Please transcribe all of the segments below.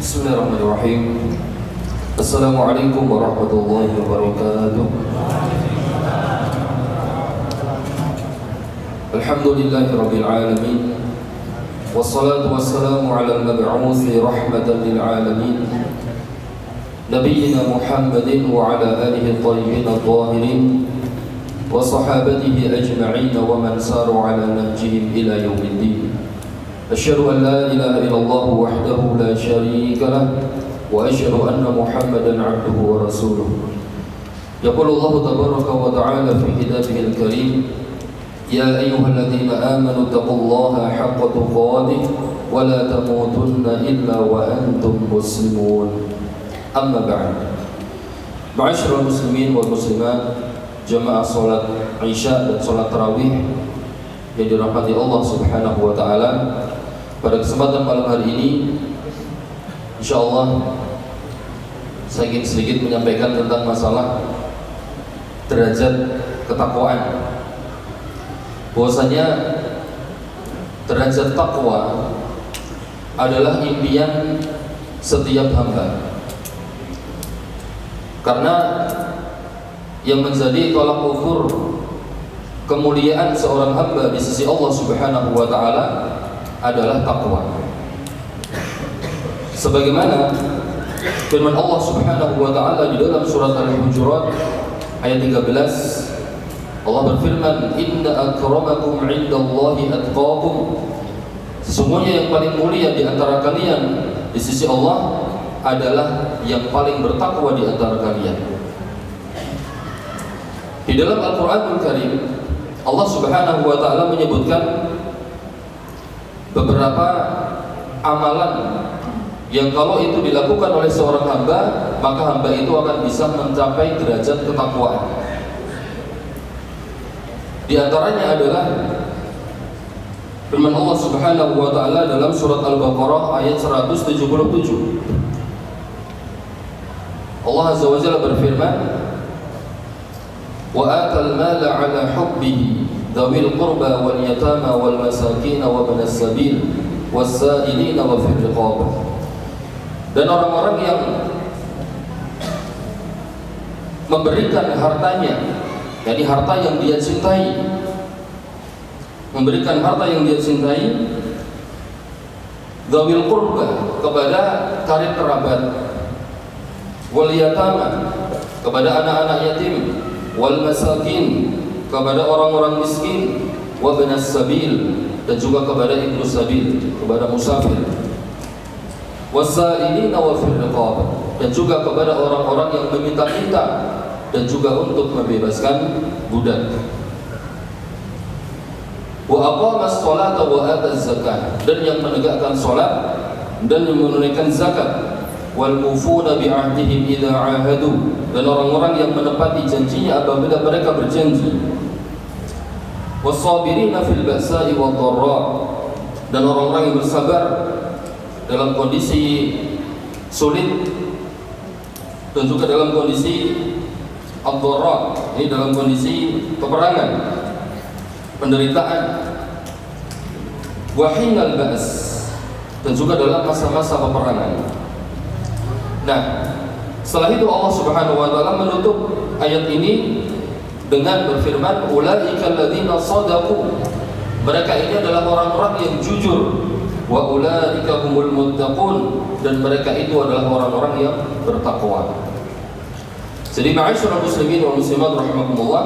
Bismillahirrahmanirrahim. Assalamualaikum warahmatullahi wabarakatuh. Alhamdulillahirabbil alamin. Wassalatu wassalamu ala al-mab'uuthi rahmatan lil alamin. Nabiyyina Muhammadin wa ala alihi at-tayyibin at-tahirin wa sahabatihi ajma'in wa man saru ala nahjihim ila yaumiddin. أشهد أن لا إله إلا الله وحده لا شريك له وأشهد أن محمدا عبده ورسوله. يقول الله تبارك وتعالى في كتابه الكريم: يا أيها الذين آمنوا اتقوا الله حق تقاته ولا تموتن إلا وأنتم مسلمون. أما بعد، معاشر المسلمين والmuslimat, jamaah salat Isya dan salat tarawih yang dirahmati Allah Subhanahu wa taala. Pada kesempatan malam hari ini, insyaallah saya ingin sedikit menyampaikan tentang masalah derajat ketakwaan. Bahwasanya derajat takwa adalah impian setiap hamba. Karena yang menjadi tolak ukur kemuliaan seorang hamba di sisi Allah Subhanahu wa taala adalah takwa. Sebagaimana firman Allah Subhanahu wa taala di dalam surat Al-Hujurat ayat 13, Allah berfirman, "Inna akramakum 'indallahi atqakum." Sesungguhnya yang paling mulia di antara kalian di sisi Allah adalah yang paling bertakwa di antara kalian. Di dalam Al-Qur'anul Karim, Allah Subhanahu wa taala menyebutkan beberapa amalan yang kalau itu dilakukan oleh seorang hamba, maka hamba itu akan bisa mencapai derajat ketakwaan. Di antaranya adalah firman Allah Subhanahu wa taala dalam surat Al-Baqarah ayat 177. Allah Azza wa Jalla berfirman, "Wa atal mala 'ala hubbihi dzawil qurba wal yatama wal masakin wa ibnas sabil was-sa'ilin wa fil riqab." Dan orang-orang yang memberikan hartanya, yakni harta yang dia cintai, memberikan harta yang dia cintai, dzawil qurba kepada karib kerabat, wal yatama kepada anak-anak yatim, wal masakin kepada orang-orang miskin, wa ibnas sabil dan juga kepada ibnu sabil, kepada musafir, was-sa'ilina wa fil riqab dan juga kepada orang-orang yang meminta-minta dan juga untuk membebaskan budak. Wa aqamas sholata wa ataz zakah dan yang menegakkan salat dan yang menunaikan zakat. Wal mufuna bi ahdihim idza ahadu dan orang-orang yang menepati janjinya apabila mereka berjanji. Was-sabirina fil ba'sa'i wad dharra dan orang-orang yang bersabar dalam kondisi sulit dan juga dalam kondisi ad-dharra, ini dalam kondisi peperangan, penderitaan. Wa hinal ba's dan juga dalam masa-masa peperangan. Nah, setelah itu Allah Subhanahu wa taala menutup ayat ini dengan berfirman, "Ulaika alladzina shadaqu." Mereka ini adalah orang-orang yang jujur. Wa ulaika humul muttaqun dan mereka itu adalah orang-orang yang bertakwa. Jadi ma'asyiral muslimin wal muslimat rahimakumullah,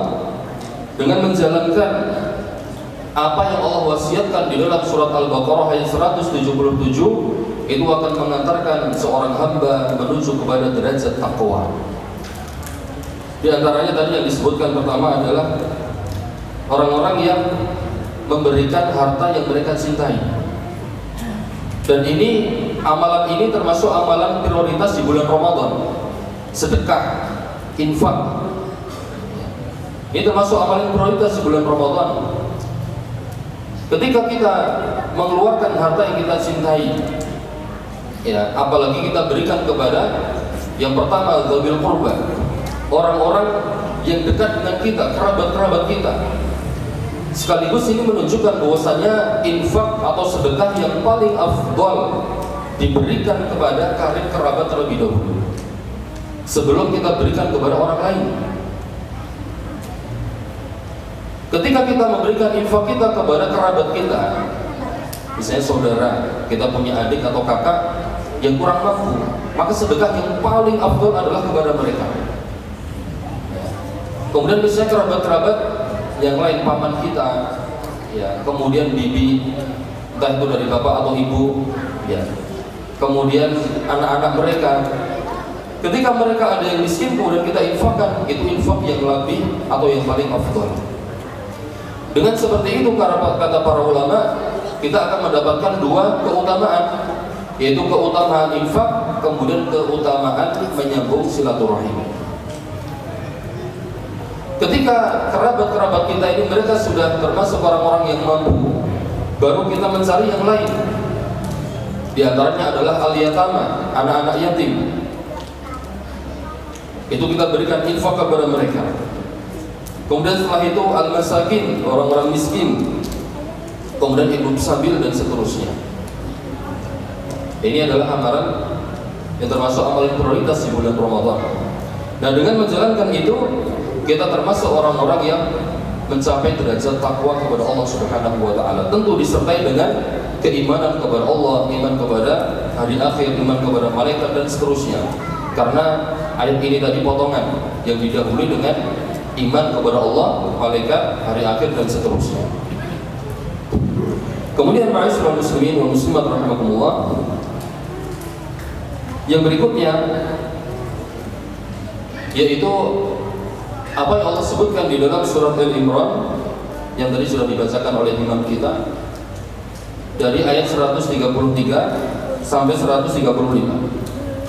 dengan menjalankan apa yang Allah wasiatkan di dalam surat Al-Baqarah ayat 177, itu akan mengantarkan seorang hamba menuju kepada derajat takwa. Di antaranya tadi yang disebutkan pertama adalah orang-orang yang memberikan harta yang mereka cintai. Dan ini, amalan ini termasuk amalan prioritas di bulan Ramadan. Sedekah, infak, ini termasuk amalan prioritas di bulan Ramadan. Ketika kita mengeluarkan harta yang kita cintai, ya, apalagi kita berikan kepada yang pertama dzawil qurba, orang-orang yang dekat dengan kita, kerabat-kerabat kita. Sekaligus ini menunjukkan bahwasanya infak atau sedekah yang paling afdal diberikan kepada karib kerabat terlebih dahulu sebelum kita berikan kepada orang lain. Ketika kita memberikan infak kita kepada kerabat kita, misalnya saudara, kita punya adik atau kakak yang kurang mampu, maka sedekah yang paling afdal adalah kepada mereka. Kemudian misalnya kerabat-kerabat yang lain, paman kita, ya, kemudian bibi, entah itu dari bapak atau ibu, ya, kemudian anak-anak mereka. Ketika mereka ada yang miskin, kemudian kita infakkan, itu infak yang lebih atau yang paling afdal. Dengan seperti itu, kata para ulama, kita akan mendapatkan dua keutamaan, yaitu keutamaan infak, kemudian keutamaan menyambung silaturahim. Ketika kerabat-kerabat kita ini mereka sudah termasuk orang-orang yang mampu, baru kita mencari yang lain. Di antaranya adalah al-yatama, anak-anak yatim. Itu kita berikan infak kepada mereka. Kemudian setelah itu al-masakin, orang-orang miskin. Kemudian ibnu sabil dan seterusnya. Ini adalah amalan yang termasuk amalan prioritas di bulan Ramadan. Nah, dengan menjalankan itu, kita termasuk orang-orang yang mencapai derajat takwa kepada Allah Subhanahu wa taala. Tentu disertai dengan keimanan kepada Allah, iman kepada hari akhir, iman kepada malaikat dan seterusnya. Karena ayat ini tadi potongan yang didahului dengan iman kepada Allah, malaikat, hari akhir dan seterusnya. Kemudian ma'asyiral muslimin wal muslimat rahimakumullah, yang berikutnya yaitu apa yang Allah sebutkan di dalam surat Al-Imran yang tadi sudah dibacakan oleh imam kita dari ayat 133 sampai 135.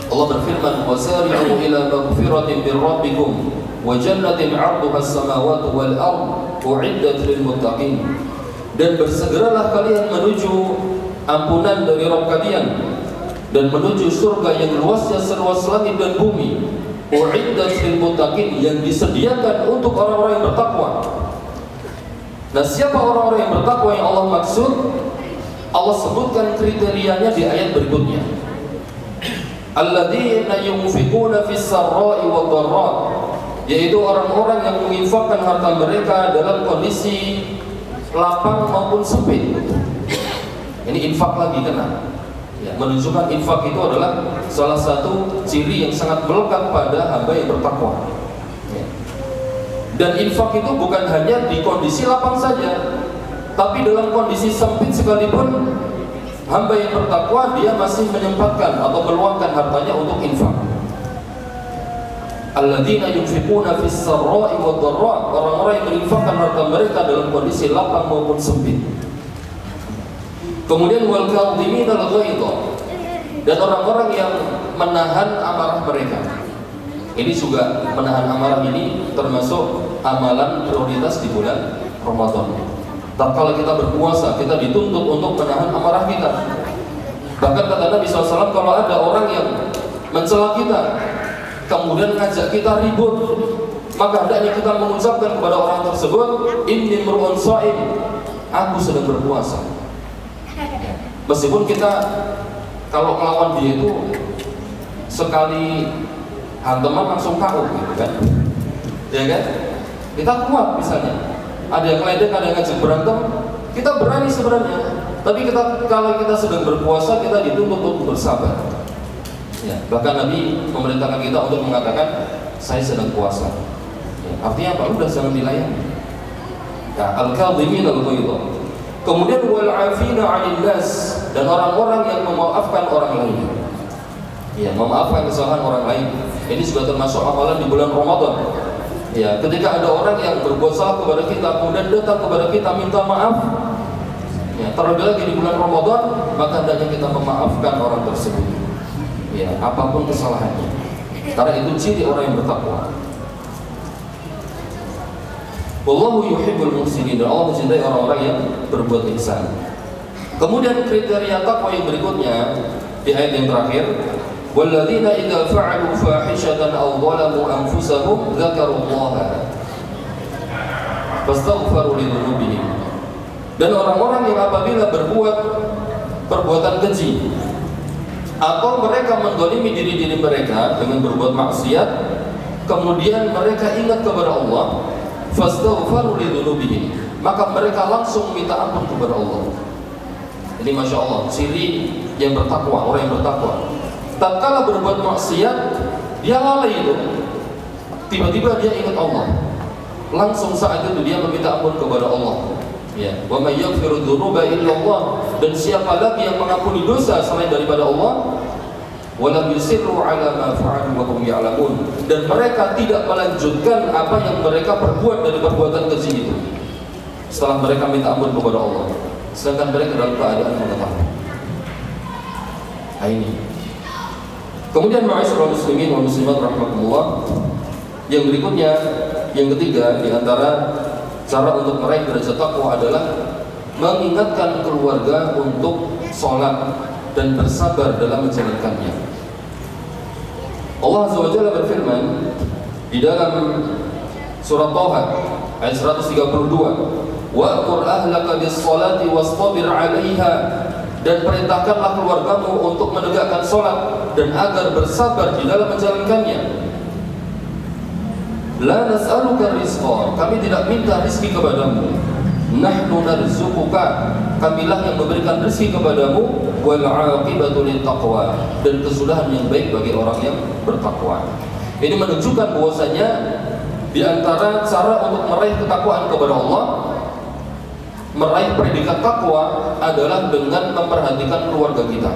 Allah berfirman, "Wasari'u ila maghfiratin min rabbikum wa jannatin 'arduha as-samawati wal ardh u'iddat lil muttaqin." Dan bersegeralah kalian menuju ampunan dari Rabb kalian dan menuju surga yang luasnya seluas langit dan bumi, u'iddat lil muttaqin, yang disediakan untuk orang-orang yang bertakwa. Nah, siapa orang-orang yang bertakwa yang Allah maksud? Allah sebutkan kriterianya di ayat berikutnya. Alladzina yunfiquna fis sarra'i wad dharra, yaitu orang-orang yang menginfakkan harta mereka dalam kondisi lapang maupun sempit. Ini infak lagi kena. Ya, menunjukkan infak itu adalah salah satu ciri yang sangat melekat pada hamba yang bertakwa. Ya. Dan infak itu bukan hanya di kondisi lapang saja, tapi dalam kondisi sempit sekalipun hamba yang bertakwa dia masih menyempatkan atau meluangkan hartanya untuk infak. Alladzina yunfiquna fis sarra'i wad dharra, orang-orang yang menginfakkan harta mereka dalam kondisi lapang maupun sempit. Kemudian wal kadhimina al-ghaidha, dan orang-orang yang menahan amarah mereka. Ini juga menahan amarah ini termasuk amalan prioritas di bulan Ramadan. Tatkala kita berpuasa, kita dituntut untuk menahan amarah kita. Bahkan kata Nabi SAW, kalau ada orang yang mencela kita, kemudian ngajak kita ribut, maka hendaknya kita mengucapkan kepada orang tersebut, inni mru'un sha'im, aku sedang berpuasa. Meskipun kita kalau melawan dia itu sekali hantaman langsung KO gitu kan, ya kan? Kita kuat misalnya. Ada yang ngeledek, ada yang ngajak berantem, kita berani sebenarnya. Tapi kalau kita sedang berpuasa, kita dituntut untuk bersabar. Ya, bahkan Nabi memerintahkan kita untuk mengatakan, saya sedang puasa. Ya, artinya apa? Udah jangan dilayani. Ya, al-kadhimina al-ghaidha. Kemudian wal 'afina 'anil nas, dan orang-orang yang memaafkan orang lain. Ya, memaafkan kesalahan orang lain. Ini juga termasuk amalan di bulan Ramadan. Ya, ketika ada orang yang berbuat salah kepada kita, kemudian datang kepada kita minta maaf, ya, terlebih lagi di bulan Ramadan, maka hendaknya kita memaafkan orang tersebut. Ya, apapun kesalahannya. Karena itu ciri orang yang bertakwa. Wallahu yuhibbul muhsinin, dan Allah mencintai orang-orang yang berbuat ihsan. Kemudian kriteria takwa yang berikutnya di ayat yang terakhir, walladzina idza fa'alu fahishatan aw dhalamu anfusahum dzakarullaha fastaghfiru lidzunubihim. Dan orang-orang yang apabila berbuat perbuatan keji, atau mereka mendolimi diri-diri mereka dengan berbuat maksiat, kemudian mereka ingat kepada Allah, fastaghfaru lidzunubihim, maka mereka langsung minta ampun kepada Allah. Ini Masya Allah, ciri yang bertakwa, orang yang bertakwa. Tatkala berbuat maksiat, dia lalai itu, tiba-tiba dia ingat Allah, langsung saat itu dia meminta ampun kepada Allah. Ya, wa may yaghfiru dzunuba illa Allah, dan siapa lagi yang mengampuni dosa selain daripada Allah? Wa lam yusirru ala ma fa'alu wa hum ya'lamun, dan mereka tidak melanjutkan apa yang mereka perbuat dari perbuatan keji itu setelah mereka minta ampun kepada Allah, sedangkan mereka dalam keadaan mengetahui. Nah, ini. Kemudian ma'asyiral muslimin wal muslimat rahimakumullah, yang berikutnya, yang ketiga di antara cara untuk meraih derajat takwa adalah mengingatkan keluarga untuk sholat dan bersabar dalam menjalankannya. Allah Azza wa Jalla berfirman di dalam surah Thaha ayat 132, wa'mur ahlaka bis-sholati wastabir 'alaiha, dan perintahkanlah keluargamu untuk menegakkan sholat dan agar bersabar di dalam menjalankannya. La nas'aluka rizqa, kami tidak minta rezeki kepadamu. Nahnu narzuquka, kamilah yang memberikan rezeki kepadamu. Wal 'aqibatu littaqwa, dan kesudahan yang baik bagi orang yang bertakwa. Ini menunjukkan bahwasanya di antara cara untuk meraih ketakwaan kepada Allah, meraih predikat takwa adalah dengan memperhatikan keluarga kita,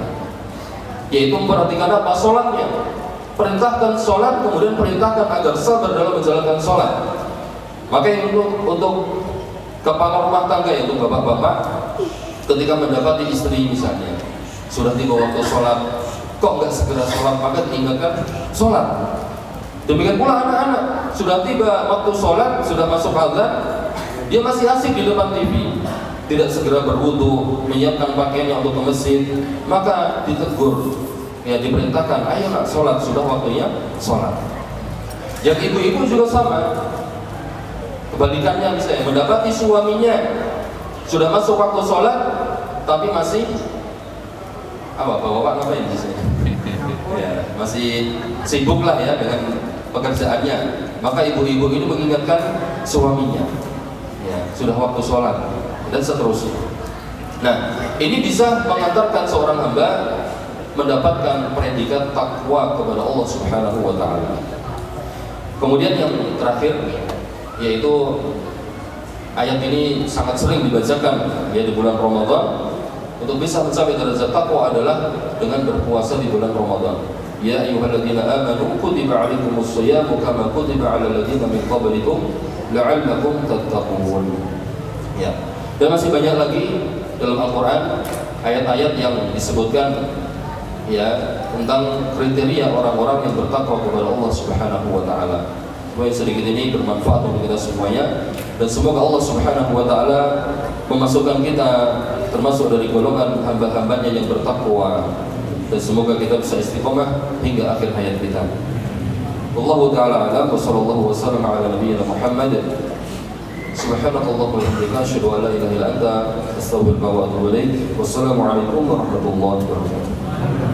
yaitu memperhatikan apa? Sholatnya. Perintahkan sholat, kemudian perintahkan agar sabar dalam menjalankan sholat. Maka untuk kepala rumah tangga, yaitu bapak-bapak, ketika mendapati istri misalnya sudah tiba waktu sholat, kok nggak segera sholat, maka diingatkan sholat. Demikian pula anak-anak, sudah tiba waktu sholat, sudah masuk azan, dia masih asik di depan TV, tidak segera berwudu, menyiapkan pakaiannya untuk ke masjid, maka ditegur. Ya, diperintahkan, ayo nak sholat, sudah waktunya sholat. Yang ibu-ibu juga sama. Kebalikannya, misalnya mendapati suaminya sudah masuk waktu sholat, tapi masih bapak ngapain di sini? Ya, masih sibuk lah ya dengan pekerjaannya. Maka ibu-ibu ini mengingatkan suaminya, ya, sudah waktu sholat, dan seterusnya. Nah, ini bisa mengantarkan seorang hamba mendapatkan predikat takwa kepada Allah Subhanahu wa taala. Kemudian yang terakhir, yaitu ayat ini sangat sering dibacakan ya di bulan Ramadan. Untuk bisa mencapai derajat takwa adalah dengan berpuasa di bulan Ramadan. Ya ayyuhalladzina amanu kutiba 'alaikumus shayamu kama kutiba 'alal ladzina min qablikum la'allakum tattaqun. Ya. Dan masih banyak lagi dalam Al-Qur'an ayat-ayat yang disebutkan ya tentang kriteria orang-orang yang bertakwa kepada Allah Subhanahu wa taala. Semoga sedikit ini bermanfaat untuk kita semuanya, dan semoga Allah Subhanahu wa taala memasukkan kita termasuk dari golongan hamba-hambanya yang bertakwa, dan semoga kita bisa istiqomah hingga akhir hayat kita. Wallahu taala a'lam, wa sallallahu wasallam ala nabiyyina Muhammad. Subhanakallahumma wa bihamdika asyhadu an la ilaha illa anta astaghfiruka wa atubu ilaik. Wassalamu alaikum warahmatullahi wabarakatuh.